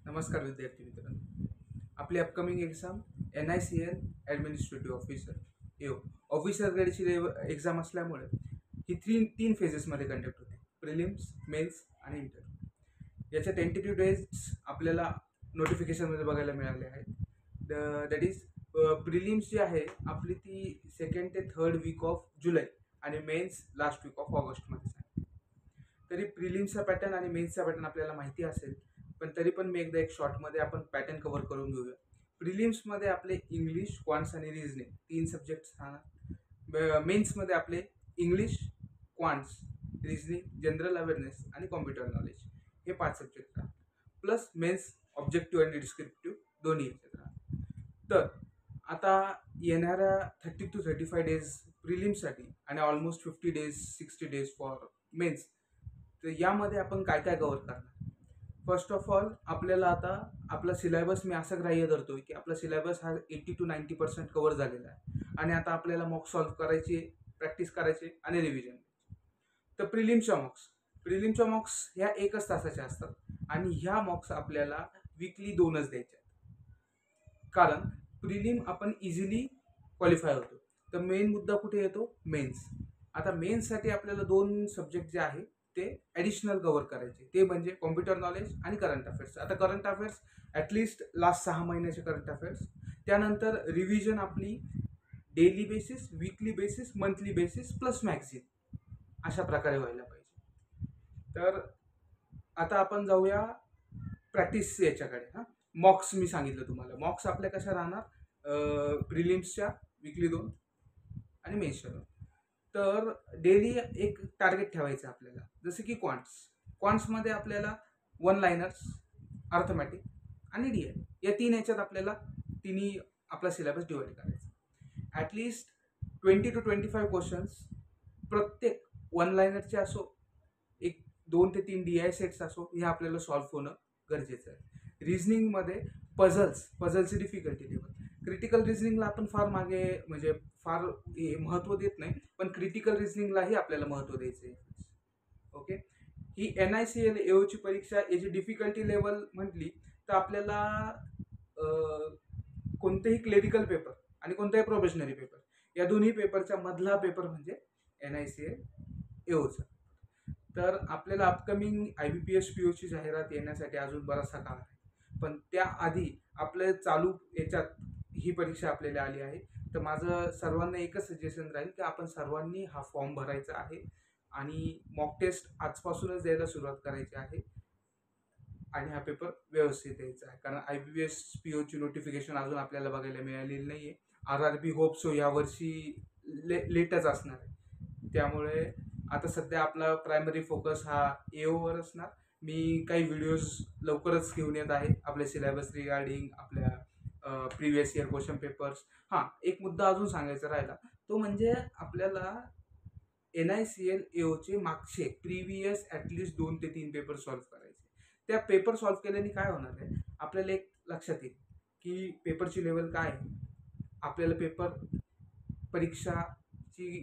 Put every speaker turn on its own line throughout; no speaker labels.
नमस्कार विद्यार्थी मित्रांनो. आपली upcoming exam NICL administrative officer EO officer ग्रेडची एक्झाम असल्यामुळे ही तीन फेजेसमध्ये कंडक्ट होते. Prelims, mains and interview. याच्या टेंटेटिव्ह डेट्स आपल्याला नोटिफिकेशनमध्ये बघायला मिळाले आहेत. दॅट इज प्रिलिम्स जी आहे आपली ती 2nd ते 3rd वीक ऑफ जुलै आणि मेन्स लास्ट वीक ऑफ ऑगस्टमध्ये सांगितली. तरी प्रिलिम्सचा पॅटर्न आणि मेन्सचा पॅटर्न आपल्याला माहिती असेल, पण तरी पण मी एकदा एक शॉर्टमध्ये आपण पॅटर्न कव्हर करून घेऊया. प्रिलिम्समध्ये आपले इंग्लिश, क्वांट्स आणि रिझनिंग 3 सब्जेक्ट्स राहणार. मेन्समध्ये आपले English, quants, reasoning, general awareness आणि कॉम्प्युटर नॉलेज हे 5 सब्जेक्ट राहतात. प्लस मेन्स ऑब्जेक्टिव्ह आणि डिस्क्रिप्टिव्ह दोन्ही याच्यात राहतात. तर आता येणाऱ्या 30 to 35 डेज प्रिलिम्ससाठी आणि almost 50 days 60 days for mains. तर यामध्ये आपण काय काय कव्हर करणार. फर्स्ट ऑफ ऑल आपल्याला आता आपला सिलेबस मी असं ग्राह्य धरतोय की आपला सिलेबस हा 80 to 90% कव्हर झालेला आहे आणि आता आपल्याला मॉक सॉल्व्ह करायची, प्रॅक्टिस करायची आणि रिव्हिजन. तर प्रिलिमच्या मॉक्स ह्या 1च तासाच्या असतात आणि ह्या मॉक्स आपल्याला वीकली 2च द्यायच्या. कारण प्रिलिम आपण इझिली क्वालिफाय होतो. तर मेन मुद्दा कुठे येतो? मेन्स. आता मेन्ससाठी आपल्याला 2 सब्जेक्ट जे आहे ते ॲडिशनल कव्हर करायचे, ते म्हणजे कॉम्प्युटर नॉलेज आणि करंट अफेअर्स. आता करंट अफेअर्स ॲटलिस्ट लास्ट 6 महिन्याचे करंट अफेअर्स. त्यानंतर रिव्हिजन आपली daily basis, weekly basis, monthly basis plus magazine अशा प्रकारे व्हायला पाहिजे. तर आता आपण जाऊया प्रॅक्टिस याच्याकडे. मॉक्स मी सांगितलं तुम्हाला. मॉक्स आपल्या कशा राहणार? प्रिलिम्सच्या वीकली 2 आणि मेन्सच्या 2. तर डेली एक टार्गेट ठेवायचं आपल्याला, जसं की क्वांट्समध्ये आपल्याला 1 लाइनर्स, अर्थमॅटिक आणि DL या 3 याच्यात आपल्याला तिन्ही आपला सिलेबस डिवाइड करायचा. ॲटलिस्ट 20 to 25 क्वेश्चन्स प्रत्येक 1 लाइनरचे असो, 2 ते 3 DI सेट्स असो, हे आपल्याला सॉल्व्ह होणं गरजेचं आहे. रिझनिंगमध्ये पझल्सची डिफिकल्टी लेवल. क्रिटिकल रिझनिंगला आपण फार मागे म्हणजे फार महत्त्व देत नाही, पण क्रिटिकल रिझनिंगलाही आपल्याला महत्त्व द्यायचं आहे. ओके. ही NICL EOची परीक्षा याची डिफिकल्टी लेवल म्हटली तर आपल्याला कोणतेही क्लेरिकल पेपर आणि कोणताही प्रोबेशनरी पेपर या दोन्ही पेपरच्या मधला पेपर म्हणजे NICL EOचा. तर आपल्याला अपकमिंग IBPS POची जाहिरात येण्यासाठी अजून बराचसा काळ आहे, पण त्याआधी आपल्या चालू याच्यात ही परीक्षा आपल्याला आली आहे. तर माझं सर्वांना एकच सजेशन राहील की आपण सर्वांनी हा फॉर्म भरायचा आहे आणि मॉक टेस्ट आजपासूनच द्यायला सुरुवात करायची आहे आणि हा पेपर व्यवस्थित द्यायचा आहे. कारण IBPS POची नोटिफिकेशन अजून आपल्याला बघायला मिळालेली नाही आहे. RRB होप सो यावर्षी लेटच असणार आहे. त्यामुळे आता सध्या आपला प्रायमरी फोकस हा EOवर असणार. मी काही व्हिडिओज लवकरच घेऊन येत आहे आपल्या सिलेबस रिगार्डिंग, आपल्या प्रिव्हियस इयर क्वेश्चन पेपर्स. एक मुद्दा अजून सांगायचा राहिला, तो म्हणजे आपल्याला NICL EOचे मागचे प्रिव्हियस ॲटलिस्ट 2 ते 3 पेपर सॉल्व्ह करायचे. त्या पेपर सॉल्व्ह केल्याने काय होणार आहे, आपल्याला एक लक्षात येईल की पेपरची लेवल काय आहे, आपल्याला परीक्षाची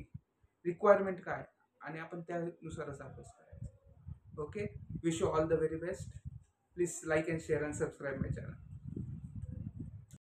रिक्वायरमेंट काय आणि आपण त्यानुसारच अभ्यास करायचा. Okay. Wish you all the very best. Please like and share and subscribe my channel.